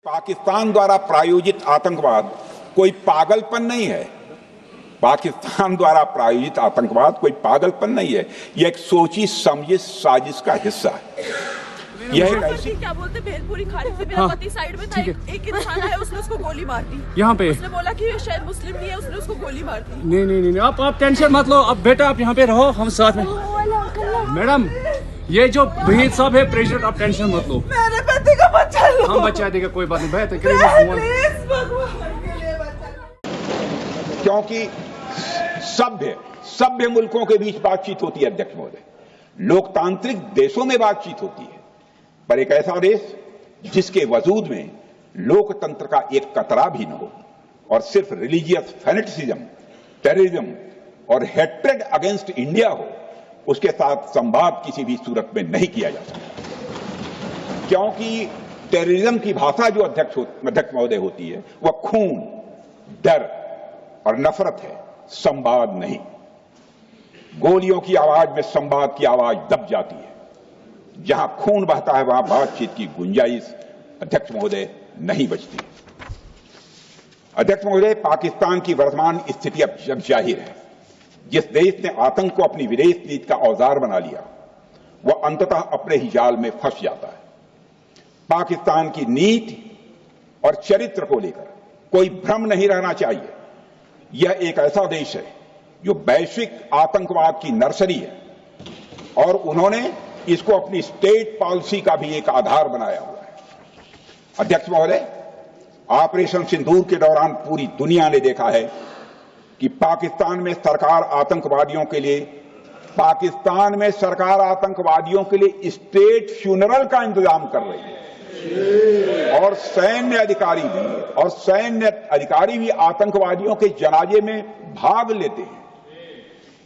पाकिस्तान द्वारा प्रायोजित आतंकवाद कोई पागलपन नहीं है। पाकिस्तान द्वारा प्रायोजित आतंकवाद कोई पागलपन नहीं है, यह एक सोची समझी साजिश का हिस्सा है। यह ऐसी क्या बोलते भेलपुरी खाने से मेरा पति साइड में था, एक इंसान है उसने उसको गोली मार दी। यहाँ पे उसने बोला कि ये शायद मुस्लिम नहीं है, उसने उसको गोली मार दी। नहीं, आप टेंशन मत लो। अब बेटा आप यहाँ पे रहो, हम साथ में। मैडम ये जो भीड़ साहब है प्रेसिडेंट, आप टेंशन मत लो। मेरे पति का बच्चा लो। हम बचा देगा, कोई बात नहीं। बेहतर क्योंकि सभ्य मुल्कों के बीच बातचीत होती है अध्यक्ष महोदय, लोकतांत्रिक देशों में बातचीत होती है, पर एक ऐसा देश जिसके वजूद में लोकतंत्र का एक कतरा भी न हो और सिर्फ रिलीजियस फैनेटिसिज्म, टेररिज्म और हेट्रेड अगेंस्ट इंडिया हो, उसके साथ संवाद किसी भी सूरत में नहीं किया जा सकता। क्योंकि टेररिज्म की भाषा जो अध्यक्ष महोदय होती है वह खून, डर और नफरत है, संवाद नहीं। गोलियों की आवाज में संवाद की आवाज दब जाती है। जहां खून बहता है वहां बातचीत की गुंजाइश अध्यक्ष महोदय नहीं बचती। अध्यक्ष महोदय, पाकिस्तान की वर्तमान स्थिति अब जग जाहिर है। जिस देश ने आतंक को अपनी विदेश नीति का औजार बना लिया वह अंततः अपने ही जाल में फंस जाता है। पाकिस्तान की नीति और चरित्र को लेकर कोई भ्रम नहीं रहना चाहिए। यह एक ऐसा देश है जो वैश्विक आतंकवाद की नर्सरी है और उन्होंने इसको अपनी स्टेट पॉलिसी का भी एक आधार बनाया हुआ है। अध्यक्ष महोदय, ऑपरेशन सिंदूर के दौरान पूरी दुनिया ने देखा है कि पाकिस्तान में सरकार आतंकवादियों के लिए स्टेट फ्यूनरल का इंतजाम कर रही है और सैन्य अधिकारी भी आतंकवादियों के जनाजे में भाग लेते हैं।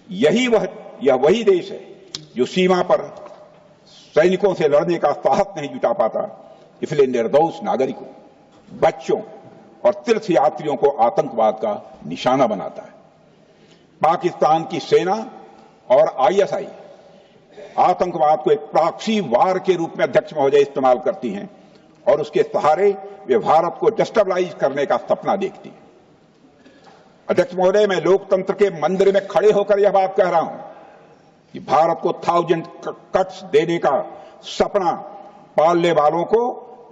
यह वही देश है जो सीमा पर सैनिकों से लड़ने का साहस नहीं जुटा पाता, इसलिए निर्दोष नागरिकों, बच्चों और तीर्थयात्रियों को आतंकवाद का निशाना बनाता है। पाकिस्तान की सेना और आईएसआई आतंकवाद को एक प्रॉक्सी वार के रूप में अध्यक्ष महोदय इस्तेमाल करती हैं और उसके सहारे वे भारत को डिस्टेबलाइज करने का सपना देखती है। अध्यक्ष महोदय, मैं लोकतंत्र के मंदिर में खड़े होकर यह बात कह रहा हूं कि भारत को 1000 कट्स देने का सपना पालने वालों को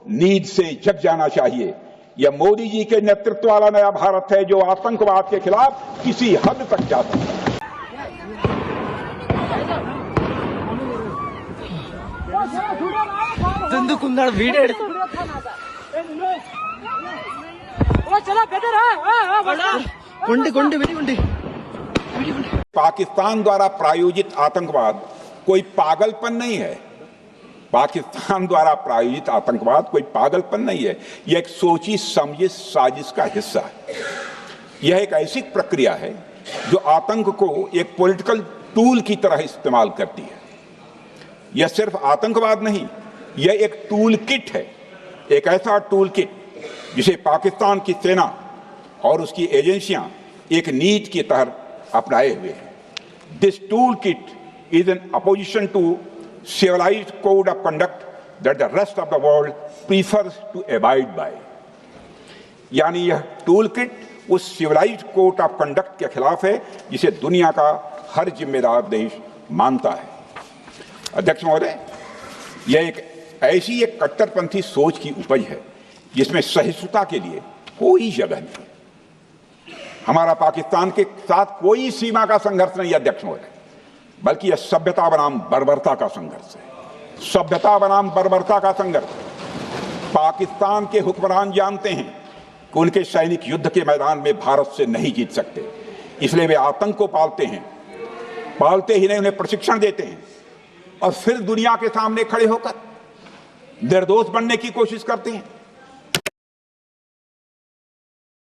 नींद से जग जाना चाहिए। यह मोदी जी के नेतृत्व वाला नया भारत है जो आतंकवाद के खिलाफ किसी हद तक जा सकता है। पाकिस्तान द्वारा प्रायोजित आतंकवाद कोई पागलपन नहीं है। पाकिस्तान द्वारा प्रायोजित आतंकवाद कोई पागलपन नहीं है, यह एक सोची समझी साजिश का हिस्सा है। यह एक ऐसी प्रक्रिया है जो आतंक को एक पॉलिटिकल टूल की तरह इस्तेमाल करती है। यह सिर्फ आतंकवाद नहीं, यह एक टूल किट है, एक ऐसा टूल किट जिसे पाकिस्तान की सेना और उसकी एजेंसियां एक नीति के तहत अपनाए हुए हैं। This tool kit is an opposition to civilized code of conduct that the rest of the world prefers to abide by। यानी यह टूल किट उस सिविलाइज्ड कोड ऑफ कंडक्ट के खिलाफ है जिसे दुनिया का हर जिम्मेदार देश मानता है। अध्यक्ष महोदय, यह एक कट्टरपंथी सोच की उपज है जिसमें सहिष्णुता के लिए कोई जगह नहीं। हमारा पाकिस्तान के साथ कोई सीमा का संघर्ष नहीं है अध्यक्ष महोदय, बल्कि यह सभ्यता बनाम बर्बरता का संघर्ष है। सभ्यता बनाम बर्बरता का संघर्ष। पाकिस्तान के हुक्मरान जानते हैं कि उनके सैनिक युद्ध के मैदान में भारत से नहीं जीत सकते, इसलिए वे आतंक को पालते ही नहीं, उन्हें प्रशिक्षण देते हैं और फिर दुनिया के सामने खड़े होकर निर्दोष बनने की कोशिश करते हैं।